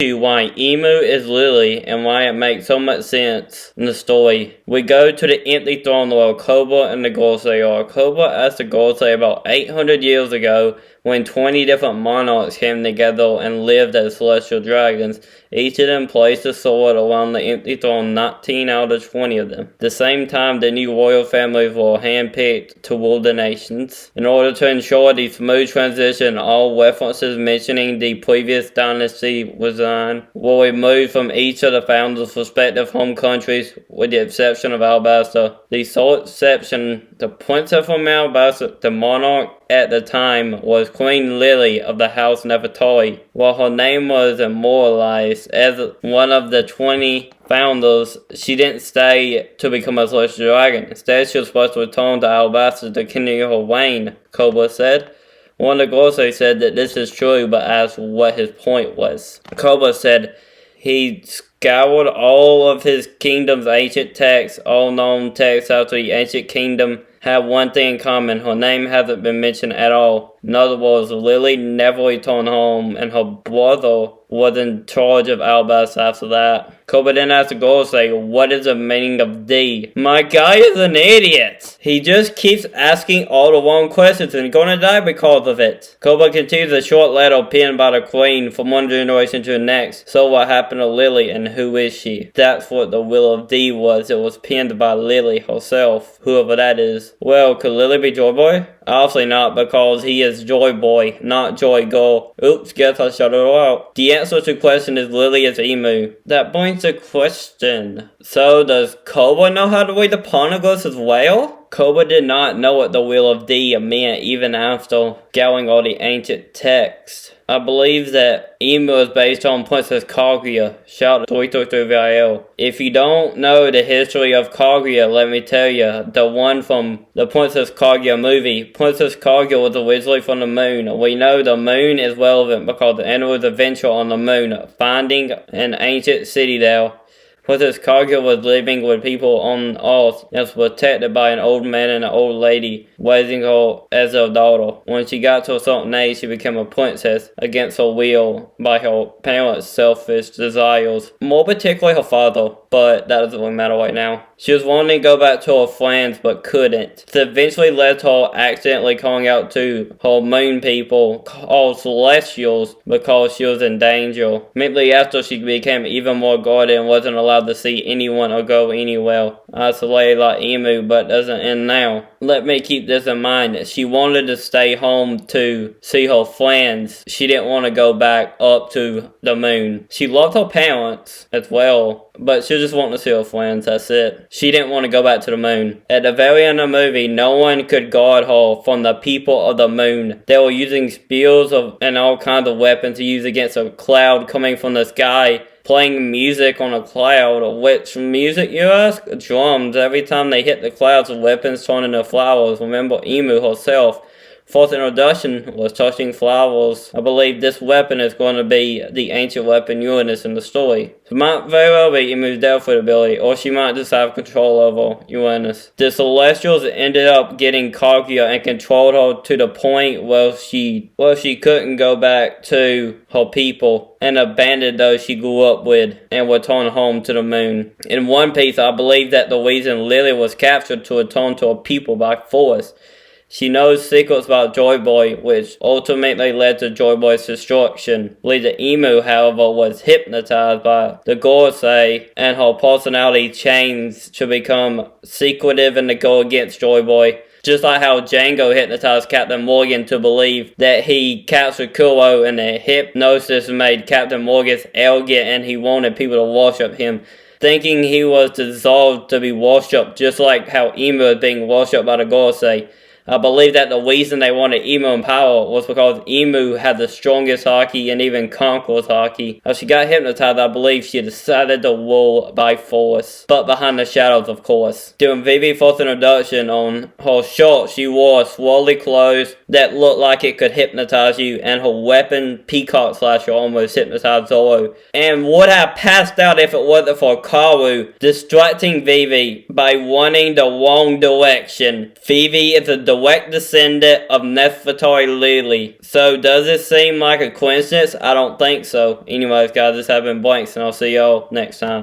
why IMU is Lili and why it makes so much sense in the story. We go to the empty throne where Cobra and the Gorosei are. Cobra asked the Gorosei about 800 years ago when 20 different monarchs came together and lived as celestial dragons. Each of them placed a sword around the empty throne, 19 out of 20 of them. At the same time, the new royal families were handpicked to rule the nations. In order to ensure the smooth transition, all references mentioning the previous dynasty were removed from each of the founders' respective home countries, with the exception of Alabasta. The sole exception, the princess from Alabasta, the monarch at the time, was Queen Lili of the House Nefertari. While her name was immortalized as one of the 20 founders, she didn't stay to become a celestial dragon. Instead, she was supposed to return to Alabasta to continue her reign, Cobra said. One of the Gorosei said that this is true, but asked what his point was. Cobra said he scoured all of his kingdom's ancient texts. All known texts after the ancient kingdom have one thing in common: her name hasn't been mentioned at all. In other words, Lili never returned home, and her brother was in charge of Alabasta after that. Cobra then asked the Gorosei, what is the meaning of D? My guy is an idiot! He just keeps asking all the wrong questions and gonna die because of it. Cobra continues a short letter penned by the queen from one generation to the next. So what happened to Lili and who is she? That's what the will of D was. It was penned by Lili herself, whoever that is. Well, could Lili be Joy Boy? Obviously not, because he is Joy Boy, not Joy Girl. Oops, guess I shut it out. The answer to the question is Lili is IMU. That brings the question. So does Cobra know how to read the poneglyphs as well? Cobra did not know what the Will of D meant even after scouring all the ancient texts. I believe that IMU is based on Princess Kaguya. Shout out to 333VIL. If you don't know the history of Kaguya, let me tell you, the one from the Princess Kaguya movie. Princess Kaguya was originally from the moon. We know the moon is relevant because the Enu's adventure on the moon, finding an ancient city there. Princess Kaguya was living with people on Earth and was protected by an old man and an old lady, raising her as their daughter. When she got to a certain age, she became a princess against her will by her parents' selfish desires, more particularly her father, but that doesn't really matter right now. She was wanting to go back to her friends but couldn't. This eventually led to her accidentally calling out to her moon people, called Celestials, because she was in danger. Immediately after, she became even more guarded and wasn't allowed to see anyone or go anywhere. Isolated like IMU, but doesn't end now. Let me keep this in mind. She wanted to stay home to see her friends. She didn't want to go back up to the moon. She loved her parents as well, but she just wanted to see her friends, that's it. She didn't want to go back to the moon. At the very end of the movie, no one could guard her from the people of the moon. They were using spears and all kinds of weapons to use against a cloud coming from the sky, playing music on a cloud. Which music, you ask? Drums. Every time they hit the clouds, the weapons turn into flowers. Remember IMU herself. Fourth introduction was touching flowers. I believe this weapon is going to be the ancient weapon Uranus in the story. So it might very well be IMU's Delphoid ability, or she might just have control over Uranus. The Celestials ended up getting Kaguya and controlled her to the point where she couldn't go back to her people and abandoned those she grew up with and returned home to the moon. In One Piece, I believe that the reason Lili was captured to return to her people by force. She knows secrets about Joy Boy, which ultimately led to Joy Boy's destruction. Lili IMU, however, was hypnotized by the Gorosei, and her personality changed to become secretive and to go against Joy Boy. Just like how Django hypnotized Captain Morgan to believe that he captured Kuro, and the hypnosis made Captain Morgan arrogant and he wanted people to worship him, thinking he was deserved to be worshipped, just like how IMU is being worshipped by the Gorosei. I believe that the reason they wanted IMU in power was because IMU had the strongest haki and even conquers haki. As she got hypnotized, I believe she decided to rule by force, but behind the shadows, of course. During Vivi's first introduction, on her shirt, she wore swirly clothes that looked like it could hypnotize you, and her weapon, Peacock Slasher, almost hypnotized Zoro, and would have passed out if it wasn't for Karu distracting Vivi by running the wrong direction. Vivi is a direct descendant of Nefertari Lili. So does it seem like a coincidence? I don't think so. Anyways, guys, this has been Blanks, and I'll see y'all next time.